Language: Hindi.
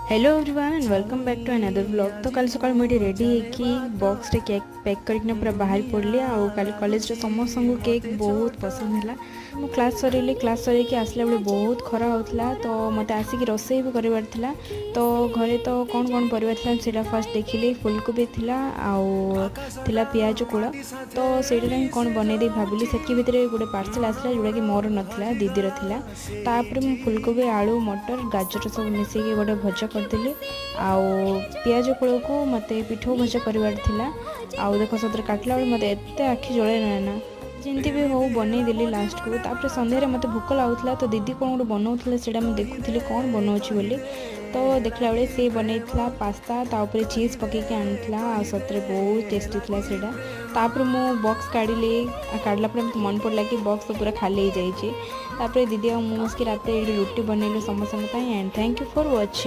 Hello everyone and welcome back to another vlog. तो कल सकाल मुझे रेडी होगी बॉक्स रे केक पैक करके पूरा बाहर पड़ी आउ कल कॉलेज रे समस्त को केक बहुत पसंद है। मु क्लास सर आसला बेले बहुत खरा होता तो मत आसिक रोसई भी करार था। तो घरे तो कौन कौन परिवार था सीटा फर्स्ट देखिली फुलकोबी थिला आउ थिला पियाज कूड़ तो से कौन बनईदे भाविली से भितर गोटे पार्सल आसला जोटा कि मोर नाला दीदीर थिला। तापर मु फुलकोबी आलू मटर गाजर सब मिसेकी गोटे भजा करदेली आउ पियाज कूड़ को मत पिठो भजा करार आउ देख सतरे काटला बेले मत एत आखि जड़े ना जमी भी हो बनईदेली लास्ट को। तापर सन्धार मत भोक लगुला तो दीदी कौन गोटे बनाऊला से देखुली कौन बनाऊँच बोली। तो देखला बेले सी बनईला पास्ता तापर चीज पकईकि आनीला आ सतरे बहुत टेस्टी था सेटा। तापर मु बॉक्स काढ़ी काढ़ला मन पड़ा कि बॉक्स तो पूरा खाली हो जाइए। तापर दीदी और मुझे रात रुटी बनइलु समस्त and thank you for watching.